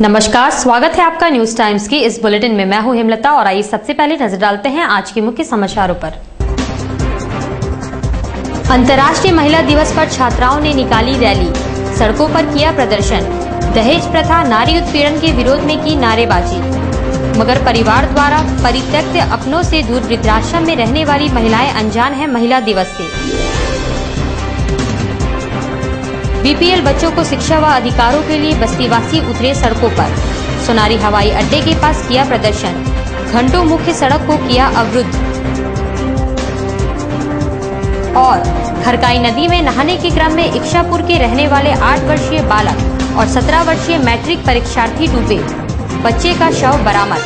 नमस्कार, स्वागत है आपका न्यूज टाइम्स की इस बुलेटिन में। मैं हूं हेमलता और आइए सबसे पहले नजर डालते हैं आज के मुख्य समाचारों पर। अंतर्राष्ट्रीय महिला दिवस पर छात्राओं ने निकाली रैली, सड़कों पर किया प्रदर्शन, दहेज प्रथा, नारी उत्पीड़न के विरोध में की नारेबाजी। मगर परिवार द्वारा परित्यक्त अपनों से दूर वृद्धाश्रम में रहने वाली महिलाएं अनजान हैं महिला दिवस से। बीपीएल बच्चों को शिक्षा व अधिकारों के लिए बस्तीवासी उतरे सड़कों पर। सोनारी हवाई अड्डे के पास किया प्रदर्शन, घंटों मुख्य सड़क को किया अवरुद्ध। और खरकाई नदी में नहाने के क्रम में इच्छापुर के रहने वाले 8 वर्षीय बालक और 17 वर्षीय मैट्रिक परीक्षार्थी डूबे, बच्चे का शव बरामद।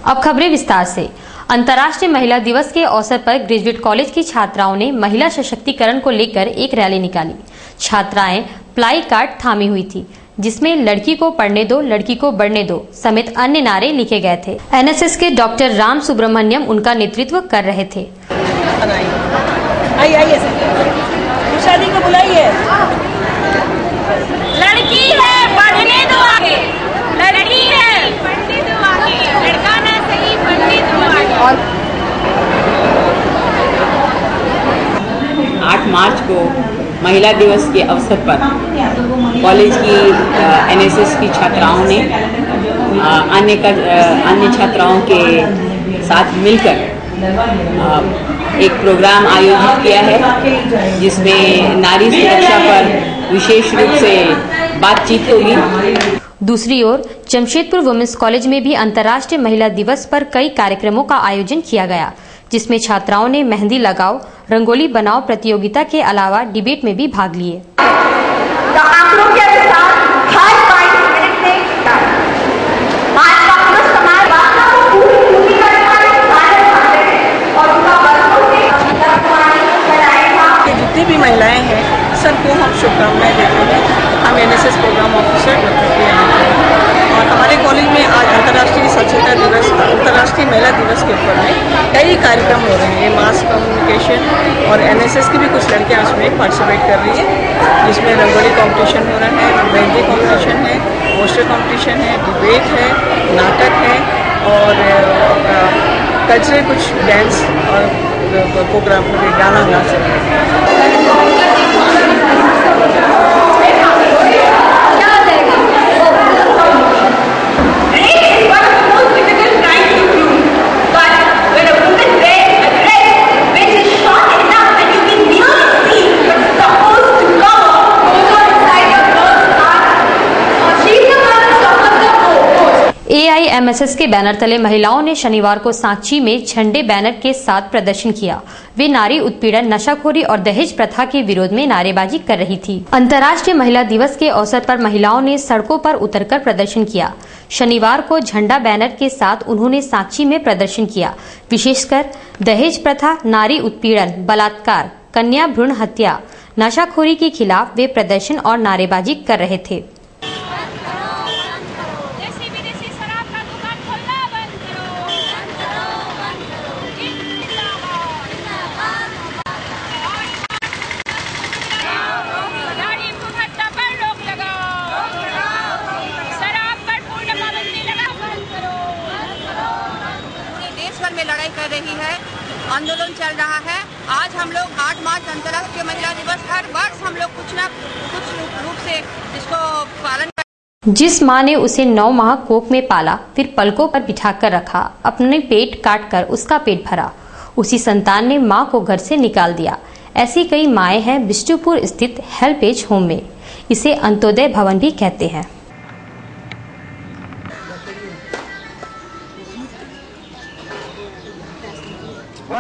अब खबरें विस्तार से। अंतर्राष्ट्रीय महिला दिवस के अवसर पर ग्रेजुएट कॉलेज की छात्राओं ने महिला सशक्तिकरण को लेकर एक रैली निकाली। छात्राएं प्लाई कार्ड थामी हुई थी, जिसमें लड़की को पढ़ने दो, लड़की को बढ़ने दो समेत अन्य नारे लिखे गए थे। एनएसएस के डॉक्टर राम सुब्रमण्यम उनका नेतृत्व कर रहे थे। शादी को बुलाइए। लड़की है पढ़ने दो आगे, लड़की है पढ़ने दो आगे, लड़का ना सही पढ़ने दो आगे। और 8 मार्च को महिला दिवस के अवसर पर कॉलेज की एनएसएस की छात्राओं ने अन्य छात्राओं के साथ मिलकर एक प्रोग्राम आयोजित किया है, जिसमें नारी सुरक्षा पर विशेष रूप से बातचीत होगी। दूसरी ओर जमशेदपुर वुमेन्स कॉलेज में भी अंतर्राष्ट्रीय महिला दिवस पर कई कार्यक्रमों का आयोजन किया गया, जिसमें छात्राओं ने मेहंदी लगाओ, रंगोली बनाओ प्रतियोगिता के अलावा डिबेट में भी भाग लिए। जितनी भी महिलाएं हैं सबको हम शुभकामनाएं देते हैं। हम एनएसएस प्रोग्राम ऑफिसर और हमारे कॉलेज में आज अंतर्राष्ट्रीय साक्षरता दिवस, अंतर्राष्ट्रीय महिला दिवस के ऊपर में कई कार्यक्रम हो रहे हैं। मास कम्युनिकेशन और एनएसएस की भी कुछ लड़कियां उसमें पार्टिसिपेट कर रही है, जिसमें रंगोली कंपटीशन हो रहा है, मेहंदी कंपटीशन है, पोस्टर कंपटीशन है, डिबेट है, नाटक है और कल्चरल कुछ डांस और प्रोग्राम गाना गा सकते हैं। एआईएमएसएस के बैनर तले महिलाओं ने शनिवार को सांची में झंडे बैनर के साथ प्रदर्शन किया। वे नारी उत्पीड़न, नशाखोरी और दहेज प्रथा के विरोध में नारेबाजी कर रही थी। अंतर्राष्ट्रीय महिला दिवस के अवसर पर महिलाओं ने सड़कों पर उतरकर प्रदर्शन किया। शनिवार को झंडा बैनर के साथ उन्होंने सांची में प्रदर्शन किया। विशेषकर दहेज प्रथा, नारी उत्पीड़न, बलात्कार, कन्या भ्रूण हत्या, नशाखोरी के खिलाफ वे प्रदर्शन और नारेबाजी कर रहे थे। में लड़ाई कर रही है, आंदोलन चल रहा है। आज हम लोग 8 मार्च अंतर्राष्ट्रीय महिला दिवस, हर वर्ष हम लोग कुछ न कुछ रूप से इसको पालन कर। जिस माँ ने उसे 9 माह कोख में पाला, फिर पलकों पर बिठाकर रखा, अपने पेट काटकर उसका पेट भरा, उसी संतान ने माँ को घर से निकाल दिया। ऐसी कई माएँ हैं बिष्टुपुर स्थित हेल्पेज होम में। इसे अंत्योदय भवन भी कहते हैं।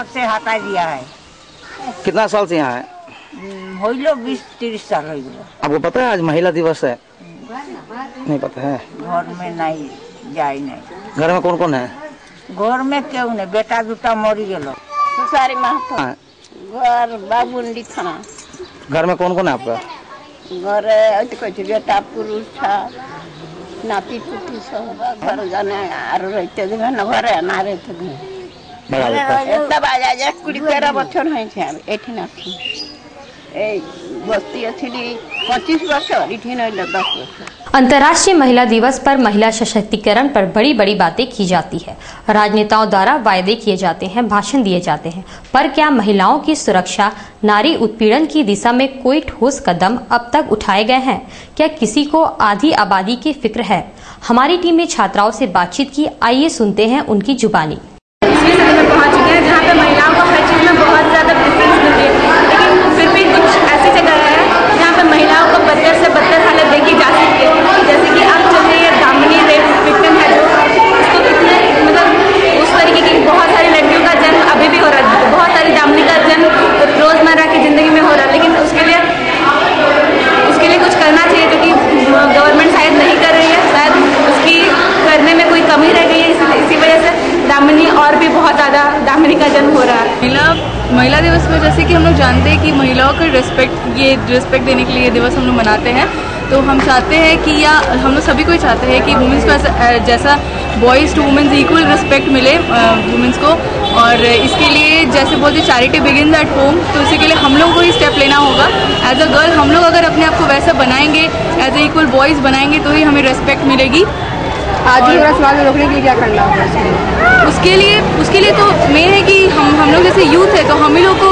से हटा दिया है। कितना साल से यहाँ है? हो लो 20-30 साल हो गया। आपको पता है आज महिला दिवस है? नहीं पता है। घर में नहीं जाए नहीं। घर में कौन कौन है? घर में क्यों नहीं, बेटा दूटा मरी गलो। सारी महतो घर बाबूंडी थाना। घर में कौन कौन है आपका? घर बेटा पुरुष था, नाती पुती सब घर जाने रहते घर ना रहते। तब आज 20-13 बच्चर है एठी बस्ती अच्छी 25 वर्ष हरी थी ना 10 वर्ष। अंतर्राष्ट्रीय महिला दिवस पर महिला सशक्तिकरण पर बड़ी बड़ी बातें की जाती है। राजनेताओं द्वारा वायदे किए जाते हैं, भाषण दिए जाते हैं, पर क्या महिलाओं की सुरक्षा, नारी उत्पीड़न की दिशा में कोई ठोस कदम अब तक उठाए गए हैं? क्या किसी को आधी आबादी की फिक्र है? हमारी टीम ने छात्राओं से बातचीत की, आइए सुनते हैं उनकी जुबानी। पहुंच चुके हैं जहाँ पे महिलाओं को हर चीज़ में बहुत ज़्यादा प्रेफरेंस मिलती है, लेकिन फिर भी कुछ ऐसी जगह है जहाँ पे महिलाओं को बदतर से बदतर हालत देखी जा सकती है। जैसे कि अब चल रही है दामिनी रेप विक्टिम है जो, उसको कितने मतलब उस तरीके की बहुत सारी लड़कियों का जन्म अभी भी हो रहा है, बहुत सारी दामिनी का जन्म रोज़मर्रा की ज़िंदगी में हो रहा है, लेकिन उसके लिए कुछ करना चाहिए क्योंकि गवर्नमेंट शायद नहीं कर रही है, शायद उसकी करने में कोई कमी रह गई है, इसी वजह से दामिनी और भी बहुत ज़्यादा दामिनी का जन्म हो रहा है। महिला दिवस में जैसे कि हम लोग जानते हैं कि महिलाओं को रिस्पेक्ट देने के लिए ये दिवस हम लोग मनाते हैं, तो हम चाहते हैं कि या हम लोग सभी को ही चाहते हैं कि वुमेंस को जैसा boys to women's equal respect मिले वुमेंस को, और इसके लिए जैसे बोलते चैरिटी बिगिन्स एट होम, तो इसी के लिए हम लोग को ही स्टेप लेना होगा। एज अ गर्ल हम लोग अगर अपने आप को वैसा बनाएंगे, एज ए इक्वल बॉयज़ बनाएंगे, तो ही हमें रेस्पेक्ट मिलेगी। आदमी और समाज में रोकने के लिए क्या करना होगा? उसके लिए तो मेन है कि हम लोग जैसे यूथ है तो हम ही लोग को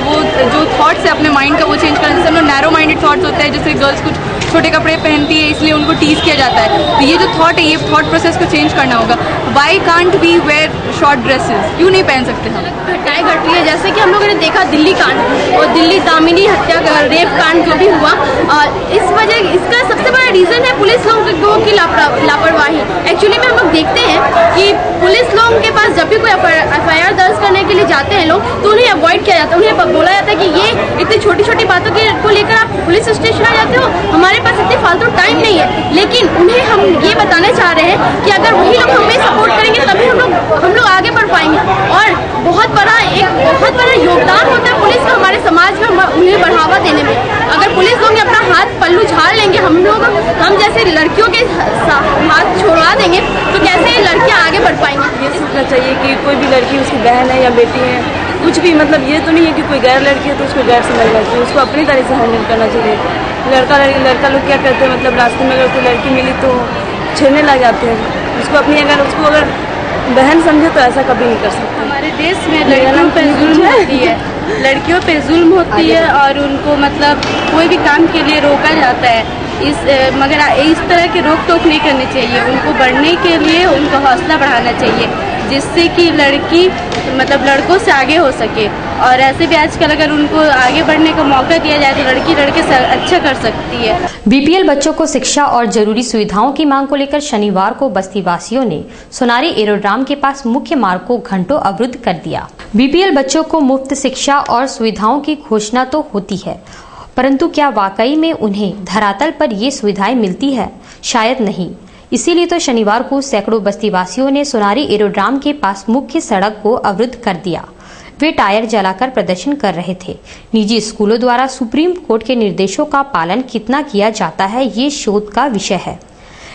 वो जो थॉट्स है अपने माइंड का वो चेंज करना। जैसे हम लोग नैरो माइंडेड थॉट्स होते हैं, जैसे गर्ल्स कुछ छोटे कपड़े पहनती है इसलिए उनको टीज किया जाता है, तो ये जो थॉट है ये थॉट प्रोसेस को चेंज करना होगा। Why can't we wear short dresses, क्यों नहीं पहन सकते हम? घटनाएं घट रही है जैसे कि हम लोगों ने देखा दिल्ली कांड और दिल्ली दामिनी हत्या रेप कांड जो भी हुआ, और इस वजह इसका सबसे बड़ा रीज़न है पुलिस लोगों की लापरवाही। एक्चुअली में हम लोग देखते हैं कि पुलिस लोगों के पास जब भी कोई FIR दर्ज करने के लिए जाते हैं लोग, तो उन्हें अवॉइड किया जाता है, उन्हें बोला जाता है कि ये इतनी छोटी छोटी बातों को लेकर आप पुलिस स्टेशन आ जाते हो, हमारे पास इतनी फालतू टाइम नहीं है। लेकिन उन्हें हम ये बताना चाह रहे हैं कि अगर वही लोग हमें सपोर्ट करेंगे तभी हम लोग आगे बढ़ पाएंगे, और बहुत बड़ा योगदान होता है पुलिस का हमारे समाज में उन्हें बढ़ावा देने में। अगर पुलिस लोग अपना हाथ पल्लू झाड़ लेंगे, हम जैसे लड़कियों के हाथ छोड़ा देंगे, तो कैसे लड़कियां आगे बढ़ पाएंगी? ये सोचना चाहिए कि कोई भी लड़की उसकी बहन है या बेटी है, कुछ भी मतलब ये तो नहीं है कि कोई गैर लड़की है तो उसको गैर समझना चाहिए, उसको अपनी तरह से हैंडल करना चाहिए। लड़का लोग क्या करते हैं, मतलब रास्ते में अगर कोई लड़की मिली तो छेड़ने लग जाते हैं उसको अपनी, अगर बहन समझे तो ऐसा कभी नहीं कर सकते। हमारे देश में लड़कियों पे जुल्म होती है, लड़कियों पे जुल्म होती है और उनको मतलब कोई भी काम के लिए रोका जाता है। मगर इस तरह के रोक टोक नहीं करनी चाहिए, उनको बढ़ने के लिए उनको हौसला बढ़ाना चाहिए, जिससे कि लड़की मतलब लड़कों से आगे हो सके। और ऐसे भी आजकल अगर उनको आगे बढ़ने का मौका दिया जाए तो लड़की लड़के से अच्छा कर सकती है। BPL बच्चों को शिक्षा और जरूरी सुविधाओं की मांग को लेकर शनिवार को बस्ती वासियों ने सोनारी एरोड्राम के पास मुख्य मार्ग को घंटों अवरुद्ध कर दिया। BPL बच्चों को मुफ्त शिक्षा और सुविधाओं की घोषणा तो होती है, परंतु क्या वाकई में उन्हें धरातल पर ये सुविधाएं मिलती है? शायद नहीं। इसीलिए तो शनिवार को सैकड़ों बस्तीवासियों ने सोनारी एरोड्राम के पास मुख्य सड़क को अवरुद्ध कर दिया। वे टायर जलाकर प्रदर्शन कर रहे थे। निजी स्कूलों द्वारा सुप्रीम कोर्ट के निर्देशों का पालन कितना किया जाता है, ये शोध का विषय है।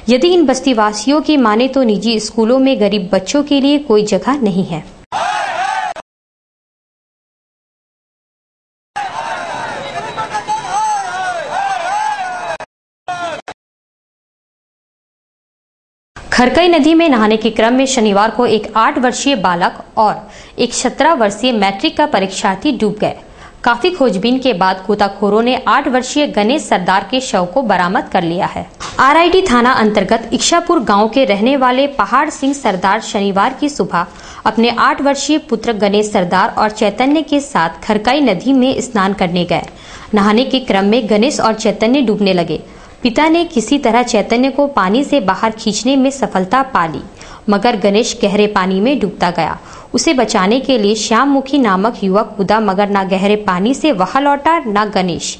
यदि इन बस्तीवासियों की माने तो निजी स्कूलों में गरीब बच्चों के लिए कोई जगह नहीं है। खरकई नदी में नहाने के क्रम में शनिवार को एक 8 वर्षीय बालक और एक 17 वर्षीय मैट्रिक का परीक्षार्थी डूब गए। काफी खोजबीन के बाद गोताखोरों ने 8 वर्षीय गणेश सरदार के शव को बरामद कर लिया है। RIT थाना अंतर्गत इच्छापुर गांव के रहने वाले पहाड़ सिंह सरदार शनिवार की सुबह अपने 8 वर्षीय पुत्र गणेश सरदार और चैतन्य के साथ खरकई नदी में स्नान करने गए। नहाने के क्रम में गणेश और चैतन्य डूबने लगे। पिता ने किसी तरह चैतन्य को पानी से बाहर खींचने में सफलता पा ली, मगर गणेश गहरे पानी में डूबता गया। उसे बचाने के लिए श्याममुखी नामक युवक कूदा, मगर न गहरे पानी से वह लौटा न गणेश।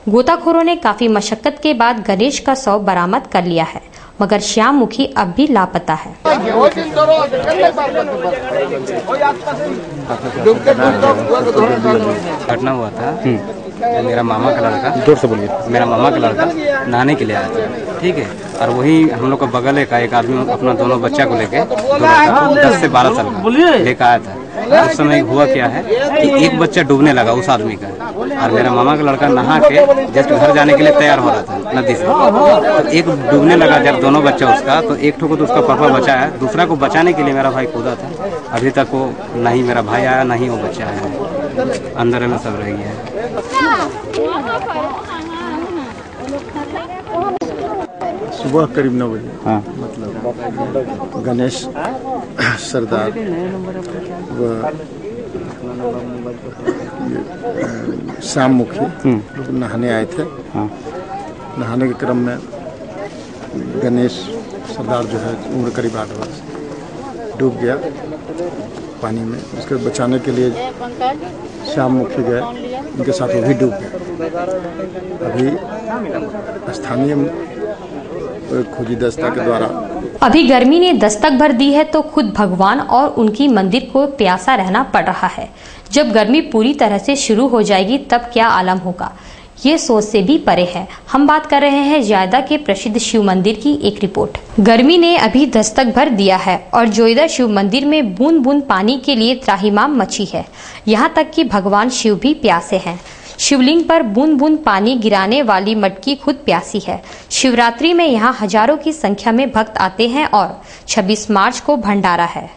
गोताखोरों ने काफी मशक्कत के बाद गणेश का शव बरामद कर लिया है, मगर श्याममुखी अब भी लापता है। घटना हुआ था, मेरा मामा का लड़का, जोर से बोलिए, मेरा मामा का लड़का नहाने के लिए आया था, ठीक है। और वही हम लोग का बगल का एक आदमी अपना दोनों बच्चा को लेके 10 से 12 साल का लेकर आया था। उस समय हुआ क्या है कि एक बच्चा डूबने लगा उस आदमी का, और मेरा मामा का लड़का नहा के जस्ट घर जाने के लिए तैयार हो रहा था नदी से, तो एक डूबने लगा जब दोनों बच्चा उसका, तो एक ठो को तो उसका पापा बचा है, दूसरा को बचाने के लिए मेरा भाई कूदा था। अभी तक वो ना ही मेरा भाई आया ना ही वो बच्चा आया, अंदर में सब रह गया है। सुबह करीब 9 बजे मतलब गणेश सरदार व श्याम मुखी नहाने आए थे। नहाने के क्रम में गणेश सरदार जो है उम्र करीब 8 वर्ष डूब गया पानी में। उसके बचाने के लिए श्याम मुखी गए, उनके साथ वो भी डूब गया। अभी स्थानीय खोजी दस्ता के द्वारा अभी गर्मी ने दस्तक भर दी है तो खुद भगवान और उनकी मंदिर को प्यासा रहना पड़ रहा है। जब गर्मी पूरी तरह से शुरू हो जाएगी तब क्या आलम होगा, ये सोच से भी परे है। हम बात कर रहे हैं जोईदा के प्रसिद्ध शिव मंदिर की एक रिपोर्ट। गर्मी ने अभी दस्तक भर दिया है और जोईदा शिव मंदिर में बूंद बूंद पानी के लिए त्राहिमाम मची है। यहाँ तक कि भगवान शिव भी प्यासे हैं। शिवलिंग पर बूंद बूंद पानी गिराने वाली मटकी खुद प्यासी है। शिवरात्रि में यहाँ हजारों की संख्या में भक्त आते हैं और 26 मार्च को भंडारा है।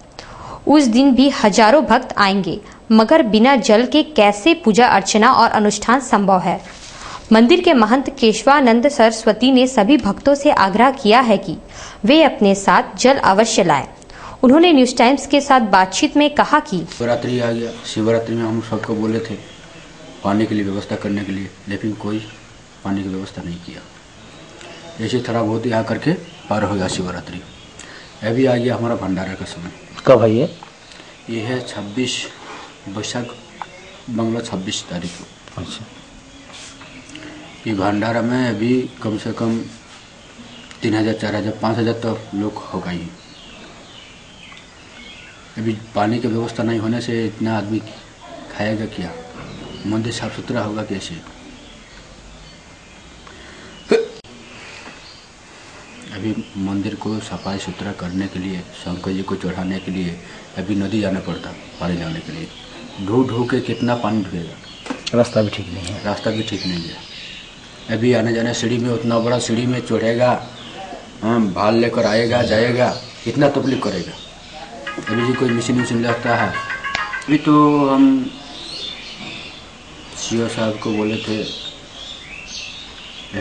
उस दिन भी हजारों भक्त आएंगे, मगर बिना जल के कैसे पूजा अर्चना और अनुष्ठान संभव है। मंदिर के महंत केशवानंद सरस्वती ने सभी भक्तों से आग्रह किया है कि वे अपने साथ जल अवश्य लाएं। उन्होंने न्यूज टाइम्स के साथ बातचीत में कहा कि शिवरात्रि आ गया, शिवरात्रि में हम सबको बोले थे पानी के लिए व्यवस्था करने के लिए, लेकिन कोई पानी की व्यवस्था नहीं किया। ऐसे थोड़ा बहुत यहाँ करके पार हो गया शिवरात्रि। अभी आ गया हमारा भंडारा का समय। कब है ये है 26 बैसाख बंगला 26 तारीख को। अच्छा। ये भंडारा में अभी कम से कम 3000, 4000, 5000 तो लोग होगा ही। अभी पानी की व्यवस्था नहीं होने से इतना आदमी खाएगा क्या? मंदिर साफ सुथरा होगा कैसे? अभी मंदिर को सफाई सुथरा करने के लिए, शंकर जी को चढ़ाने के लिए अभी नदी जाना पड़ता पानी लाने के लिए। ढो के कितना पानी ढुकेगा? रास्ता भी ठीक नहीं है। रास्ता भी ठीक नहीं है। अभी आने जाने सीढ़ी में उतना बड़ा सीढ़ी में चढ़ेगा, भाल लेकर आएगा जाएगा, कितना तकलीफ करेगा। अभी जी कोई मशीन वशीन लगता है। अभी तो हम सीओ साहब को बोले थे,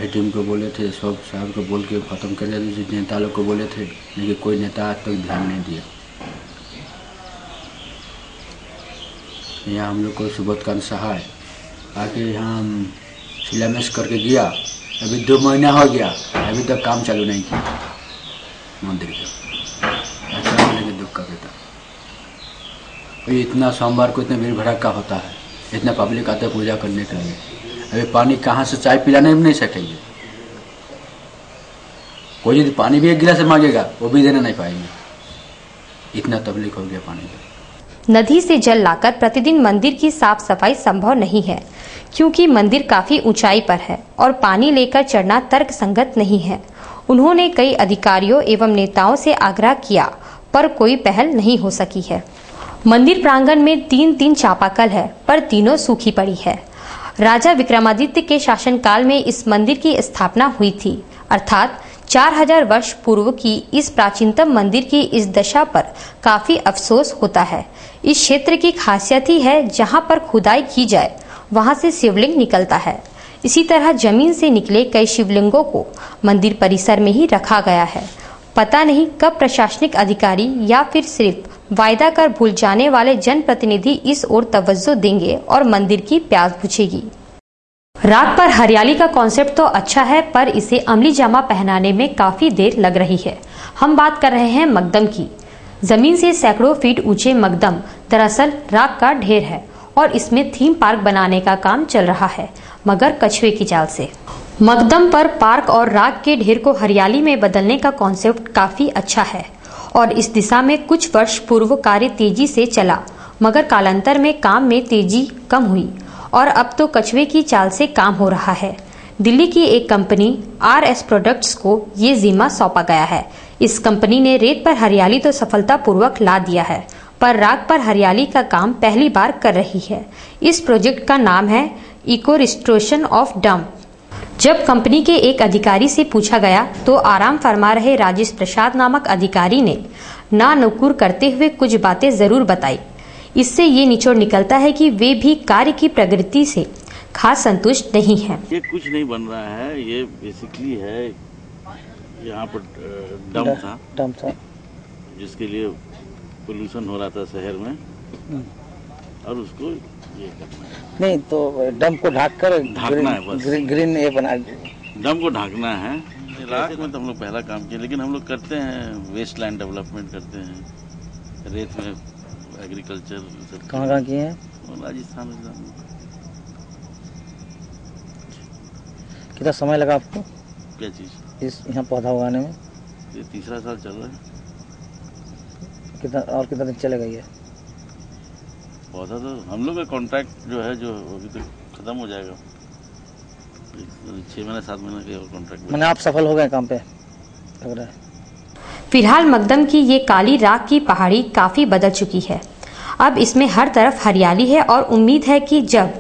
टीम को बोले थे, सब साहब को बोल के ख़त्म कर दिया। नेता लोग को बोले थे, लेकिन कोई नेता आज तक ध्यान नहीं दिया। यहाँ हम लोग को सुबोधकांत सहाय आके यहाँ शिलान्यास करके गया। अभी 2 महीना हो गया, अभी तक काम चालू नहीं किया मंदिर का। अच्छा होने के दुख का बेटा। अभी इतना सोमवार को इतना भीड़ भड़का होता है, इतना पब्लिक आते पूजा करने के लिए। अभी पानी कहाँ से चाय पिलाने में नहीं सकेंगे। कोई यदि पानी भी 1 गिलास मांगेगा वो भी देना नहीं पाएंगे, इतना तकलीफ हो गया पानी का। नदी से जल लाकर प्रतिदिन मंदिर की साफ सफाई संभव नहीं है, क्योंकि मंदिर काफी ऊंचाई पर है और पानी लेकर चढ़ना तर्क संगत नहीं है। उन्होंने कई अधिकारियों एवं नेताओं से आग्रह किया, पर कोई पहल नहीं हो सकी है। मंदिर प्रांगण में 3 चापाकल है, पर तीनों सूखी पड़ी है। राजा विक्रमादित्य के शासनकाल में इस मंदिर की स्थापना हुई थी, अर्थात 4000 वर्ष पूर्व की इस प्राचीनतम मंदिर की इस दशा पर काफी अफसोस होता है। इस क्षेत्र की खासियत ही है, जहां पर खुदाई की जाए वहां से शिवलिंग निकलता है। इसी तरह जमीन से निकले कई शिवलिंगों को मंदिर परिसर में ही रखा गया है। पता नहीं कब प्रशासनिक अधिकारी या फिर सिर्फ वायदा कर भूल जाने वाले जनप्रतिनिधि इस ओर तवज्जो देंगे और मंदिर की प्यास बुझेगी। रात पर हरियाली का कॉन्सेप्ट तो अच्छा है, पर इसे अमली जामा पहनाने में काफी देर लग रही है। हम बात कर रहे हैं मकदम की। जमीन से सैकड़ों फीट ऊंचे मकदम दरअसल राख का ढेर है और इसमें थीम पार्क बनाने का काम चल रहा है, मगर कछुए की चाल से। मकदम पर पार्क और राख के ढेर को हरियाली में बदलने का कॉन्सेप्ट काफी अच्छा है और इस दिशा में कुछ वर्ष पूर्व कार्य तेजी से चला, मगर कालांतर में काम में तेजी कम हुई और अब तो कछुए की चाल से काम हो रहा है। दिल्ली की एक कंपनी RS प्रोडक्ट्स को ये जिम्मा सौंपा गया है। इस कंपनी ने रेत पर हरियाली तो सफलतापूर्वक ला दिया है, पर्राग पर हरियाली का काम पहली बार कर रही है। इस प्रोजेक्ट का नाम है इको रिस्टोरेशन ऑफ डंप। जब कंपनी के एक अधिकारी से पूछा गया तो आराम फरमा रहे राजेश प्रसाद नामक अधिकारी ने ना नुकुर करते हुए कुछ बातें जरूर बताई। इससे ये निचोड़ निकलता है कि वे भी कार्य की प्रगति से खास संतुष्ट नहीं हैं। ये कुछ नहीं बन रहा है, ये बेसिकली है यहाँ पर डंप था जिसके लिए पोल्यूशन हो रहा था शहर में और उसको ये करना है। नहीं तो डंप को ढकना है बस। ग्रीन ये बना डंप को ढकना है। इलाके में तो हम लोग पहला काम किया, लेकिन हम लोग करते हैं वेस्ट लैंड डेवलपमेंट करते हैं, रेत में एग्रीकल्चर। कहाँ किए हैं? राजस्थान। कितना समय लगा आपको क्या चीज इस यहाँ पौधा उगाने में? ये तीसरा साल चल रहा है। कितना दिन चलेगा ये पौधा? तो हम लोग का कॉन्ट्रैक्ट जो है जो अभी तक खत्म हो जाएगा, 6 महीने 7 महीने के कॉन्ट्रैक्ट। मैंने आप सफल हो गए काम पे लग रहा है। फिलहाल मकदम की ये काली राख की पहाड़ी काफी बदल चुकी है। अब इसमें हर तरफ हरियाली है और उम्मीद है कि जब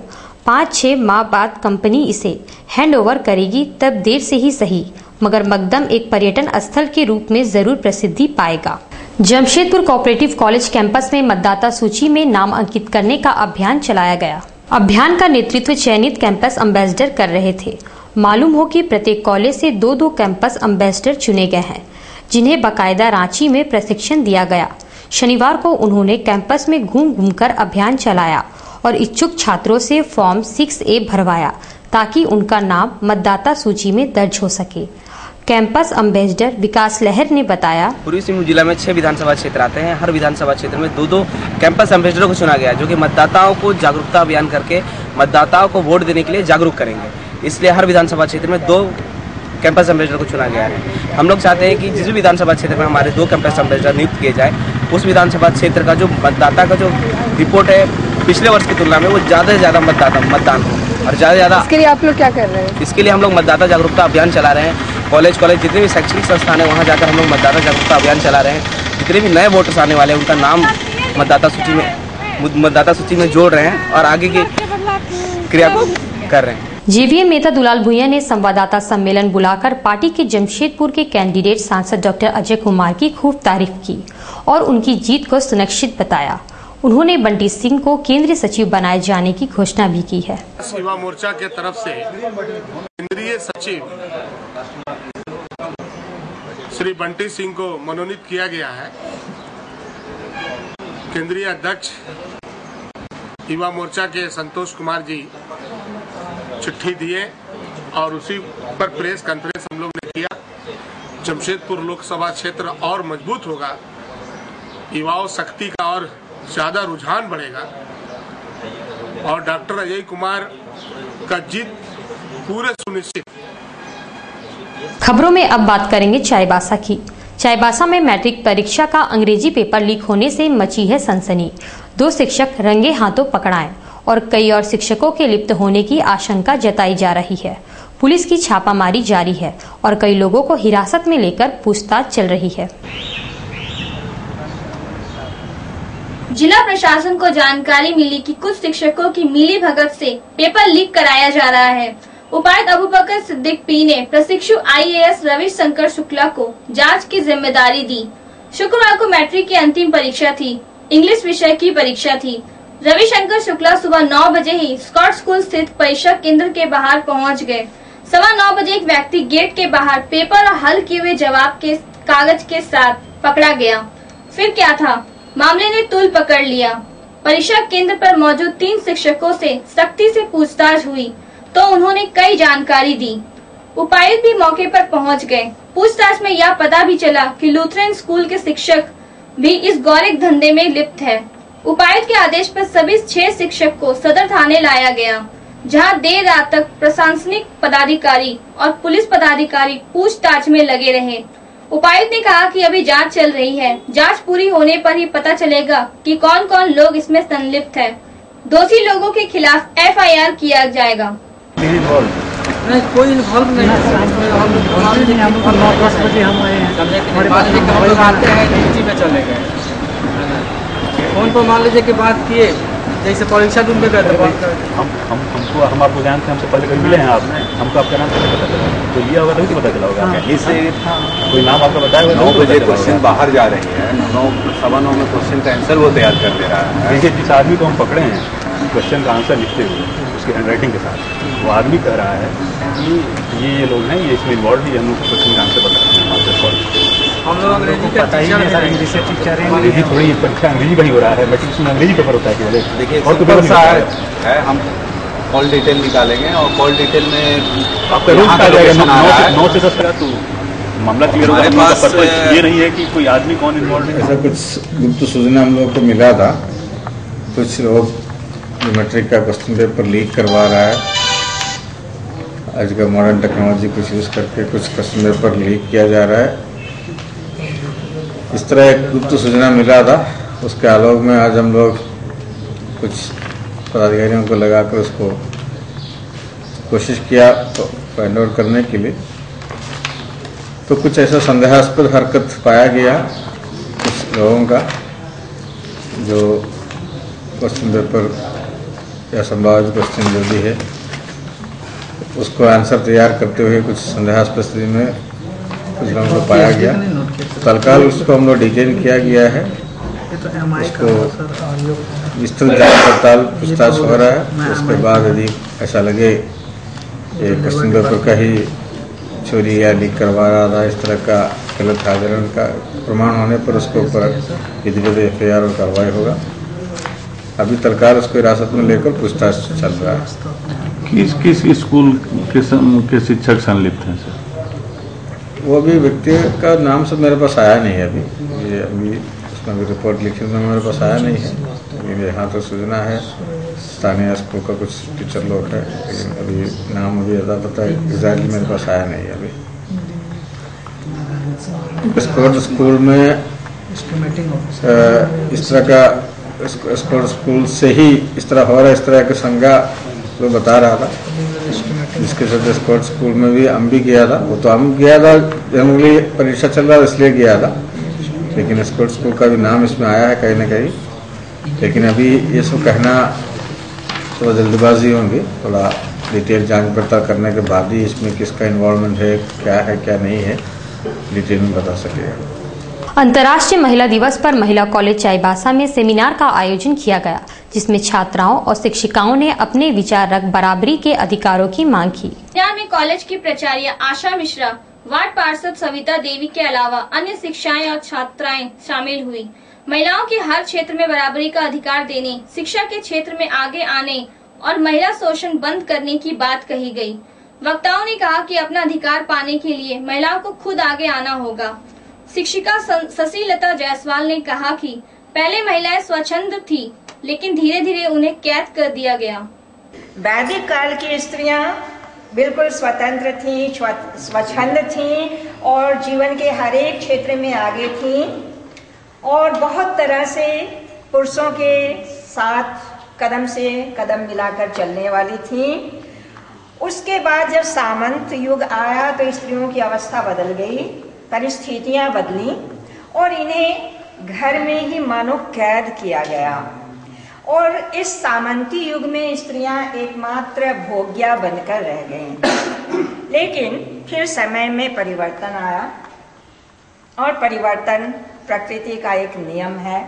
5-6 माह बाद कंपनी इसे हैंडओवर करेगी तब देर से ही सही मगर मकदम एक पर्यटन स्थल के रूप में जरूर प्रसिद्धि पाएगा। जमशेदपुर कोऑपरेटिव कॉलेज कैंपस में मतदाता सूची में नाम अंकित करने का अभियान चलाया गया। अभियान का नेतृत्व चयनित कैंपस एम्बेसडर कर रहे थे। मालूम हो कि प्रत्येक कॉलेज से 2-2 कैंपस एम्बेसडर चुने गए हैं जिन्हें बाकायदा रांची में प्रशिक्षण दिया गया। शनिवार को उन्होंने कैंपस में घूम घूमकर अभियान चलाया और इच्छुक छात्रों से फॉर्म 6A भरवाया ताकि उनका नाम मतदाता सूची में दर्ज हो सके। कैंपस एम्बेसडर विकास लहर ने बताया, पूर्वी सिंहभूम जिला में 6 विधानसभा क्षेत्र आते हैं। हर विधानसभा क्षेत्र में 2-2 कैंपस एम्बेसडरों को चुना गया जो कि मतदाताओं को जागरूकता अभियान करके मतदाताओं को वोट देने के लिए जागरूक करेंगे। इसलिए हर विधानसभा क्षेत्र में 2 कैंपस एम्बेसडर को चुना गया है। हम लोग चाहते हैं कि जिस भी विधानसभा क्षेत्र में हमारे 2 कैंपस एम्बेसडर नियुक्त किए जाए, उस विधानसभा क्षेत्र का जो मतदाता का जो रिपोर्ट है पिछले वर्ष की तुलना में वो ज़्यादा से ज़्यादा मतदान हो और ज़्यादा। इसके लिए आप लोग क्या कर रहे हैं? इसके लिए हम लोग मतदाता जागरूकता अभियान चला रहे हैं। कॉलेज जितने भी शैक्षणिक संस्थान है वहाँ जाकर हम लोग मतदाता जागरूकता अभियान चला रहे हैं। जितने भी नए वोटर्स आने वाले हैं उनका नाम मतदाता सूची में जोड़ रहे हैं और आगे की क्रिया को कर रहे हैं। जेवीएम नेता दुलाल भुइयां ने संवाददाता सम्मेलन बुलाकर पार्टी के जमशेदपुर के कैंडिडेट सांसद डॉक्टर अजय कुमार की खूब तारीफ की और उनकी जीत को सुनिश्चित बताया। उन्होंने बंटी सिंह को केंद्रीय सचिव बनाए जाने की घोषणा भी की है। युवा मोर्चा के तरफ से केंद्रीय सचिव श्री बंटी सिंह को मनोनीत किया गया है। केंद्रीय अध्यक्ष युवा मोर्चा के संतोष कुमार जी चिट्ठी दिए और उसी पर प्रेस कॉन्फ्रेंस हम लोग ने किया। जमशेदपुर लोकसभा क्षेत्र और मजबूत होगा, युवाओं शक्ति का और ज्यादा रुझान बढ़ेगा और डॉक्टर अजय कुमार का जीत पूरे सुनिश्चित। खबरों में अब बात करेंगे चाईबासा की। चाईबासा में मैट्रिक परीक्षा का अंग्रेजी पेपर लीक होने से मची है सनसनी। 2 शिक्षक रंगे हाथों पकड़ाए और कई और शिक्षकों के लिप्त होने की आशंका जताई जा रही है। पुलिस की छापामारी जारी है और कई लोगों को हिरासत में लेकर पूछताछ चल रही है। जिला प्रशासन को जानकारी मिली कि कुछ शिक्षकों की मिलीभगत से पेपर लीक कराया जा रहा है। उपायुक्त अबूबकर सिद्दीक पी ने प्रशिक्षु IAS रविशंकर शुक्ला को जांच की जिम्मेदारी दी। शुक्रवार को मैट्रिक की अंतिम परीक्षा थी। इंग्लिश विषय की परीक्षा थी। रविशंकर शुक्ला सुबह 9 बजे ही स्कॉट स्कूल स्थित परीक्षा केंद्र के बाहर पहुंच गए। 9:15 बजे एक व्यक्ति गेट के बाहर पेपर और हल किए हुए जवाब के कागज के साथ पकड़ा गया। फिर क्या था, मामले ने तूल पकड़ लिया। परीक्षा केंद्र पर मौजूद 3 शिक्षकों से सख्ती से पूछताछ हुई तो उन्होंने कई जानकारी दी। उपायुक्त भी मौके पर पहुंच गए। पूछताछ में यह पता भी चला कि लूथरन स्कूल के शिक्षक भी इस गौरव धंधे में लिप्त है। उपायुक्त के आदेश पर सभी 6 शिक्षक को सदर थाने लाया गया, जहां देर रात तक प्रशासनिक पदाधिकारी और पुलिस पदाधिकारी पूछताछ में लगे रहे। उपायुक्त ने कहा कि अभी जांच चल रही है। जांच पूरी होने पर ही पता चलेगा कि कौन कौन लोग इसमें संलिप्त है। दोषी लोगों के खिलाफ FIR किया जाएगा। नहीं, कोई इन्वॉल्व नहीं है। हम लोग 9-10 बजे हम आए हैं। हमारे पास ड्यूटी पे चले गए। फोन पर मान लीजिए कि बात किए, जैसे परीक्षा दिन पे करते हम आपको जानते हैं, हमसे पहले कभी मिले हैं आपने, हमको आपका नाम कैसे पता चला? तो लिया होगा तभी तो पता चला होगा। इससे कोई नाम आपका बताया होगा? 9 बजे क्वेश्चन बाहर जा रही है, 9:15 में क्वेश्चन का आंसर वो तैयार कर दे रहा है। देखिए, जिस आदमी को हम पकड़े हैं क्वेश्चन का आंसर लिखते हुए उसकी हैंडराइटिंग के साथ, वो आदमी कह रहा है कि ये लोग हैं, ये इसमें इन्वॉल्व है, हम लोग क्वेश्चन का आंसर बता सकते हैं। हम लोग अंग्रेजी का टीचर हैं, अंग्रेजी थोड़ी परीक्षा अंग्रेजी का ही हो रहा है, मैट्रिक में अंग्रेजी पेपर होता है केवल। देखिए, और तो है हम कॉल डिटेल निकालेंगे और कॉल डिटेल में आपका रोज आ जाएगा 9 से 10 का, तो मामला क्लियर होगा। हमारे पास ये नहीं है कि कोई आदमी कौन इन्वॉल्व है। ऐसा कुछ गुप्त सूचना हम लोग को मिला था, कुछ लोग मैट्रिक का क्वेश्चन पेपर लीक करवा रहा है, आज का मॉडर्न टेक्नोलॉजी कुछ यूज़ करके कुछ क्वेश्चन पेपर लीक किया जा रहा है। इस तरह एक गुप्त सूचना मिला था, उसके आलोक में आज हम लोग कुछ पदाधिकारियों को लगाकर उसको कोशिश किया फाइंड आउट करने के लिए। तो कुछ ऐसा संदेहास्पद हरकत पाया गया कुछ लोगों का, जो क्वेश्चन पेपर या संभावित क्वेश्चन जो भी है उसको आंसर तैयार करते हुए कुछ संदेहास्पद स्थिति में कुछ लोगों को पाया गया। तत्काल उसको हम लोग डिटेन किया गया है, उसको विस्तृत जांच पड़ताल पूछताछ हो रहा है। उसके बाद यदि ऐसा लगे ये क्वेश्चन पेपर का ही चोरी या लीक करवा रहा था, इस तरह का गलत आचरण का प्रमाण होने पर उसके ऊपर विधिवत FIR और कार्रवाई होगा। अभी तत्काल उसको हिरासत में लेकर पूछताछ चल रहा है। किस स्कूल के शिक्षक संलिप्त हैं सर? वो भी व्यक्ति का नाम सब मेरे पास आया नहीं है अभी, ये अभी उसमें भी रिपोर्ट लिखने में मेरे पास आया नहीं है। लेकिन यहाँ तो सूचना है स्थानीय स्कूल का कुछ टीचर लोग है, लेकिन अभी नाम अभी ज़्यादा पता है एग्जैक्टली मेरे पास आया नहीं है अभी। स्पोर्ट्स स्कूल में इस तरह का स्पोर्ट्स स्कूल से ही इस तरह हो रहा है, इस तरह का संज्ञा वो बता रहा था, जिसके साथ स्पोर्ट्स स्कूल में भी हम भी गया था। वो तो हम गया था जनरली परीक्षा चल रहा था इसलिए गया था, लेकिन स्पोर्ट्स स्कूल का भी नाम इसमें आया है कहीं ना कहीं। लेकिन अभी ये सब कहना थोड़ा जल्दबाजी होंगी, थोड़ा डिटेल जांच पड़ताल करने के बाद ही इसमें किसका इन्वॉल्वमेंट है क्या नहीं है डिटेल में बता सकेगा। अंतर्राष्ट्रीय महिला दिवस पर महिला कॉलेज चाईबासा में सेमिनार का आयोजन किया गया, जिसमें छात्राओं और शिक्षिकाओं ने अपने विचार रख बराबरी के अधिकारों की मांग की। सेमिनार में कॉलेज की प्राचार्य आशा मिश्रा, वार्ड पार्षद सविता देवी के अलावा अन्य शिक्षाएं और छात्राएं शामिल हुई। महिलाओं के हर क्षेत्र में बराबरी का अधिकार देने, शिक्षा के क्षेत्र में आगे आने और महिला शोषण बंद करने की बात कही गई। वक्ताओं ने कहा कि अपना अधिकार पाने के लिए महिलाओं को खुद आगे आना होगा। शिक्षिका शशिलता जायसवाल ने कहा कि पहले महिलाएं स्वच्छंद थी, लेकिन धीरे धीरे उन्हें कैद कर दिया गया। वैदिक काल की स्त्रियां बिल्कुल स्वतंत्र थीं, स्वच्छंद थीं और जीवन के हर एक क्षेत्र में आगे थीं और बहुत तरह से पुरुषों के साथ कदम से कदम मिलाकर चलने वाली थीं। उसके बाद जब सामंत युग आया तो स्त्रियों की अवस्था बदल गई, परिस्थितियां बदली और इन्हें घर में ही मानो कैद किया गया। और इस सामंती युग में स्त्रियां एकमात्र भोग्या बनकर रह गईं। लेकिन फिर समय में परिवर्तन आया और परिवर्तन प्रकृति का एक नियम है।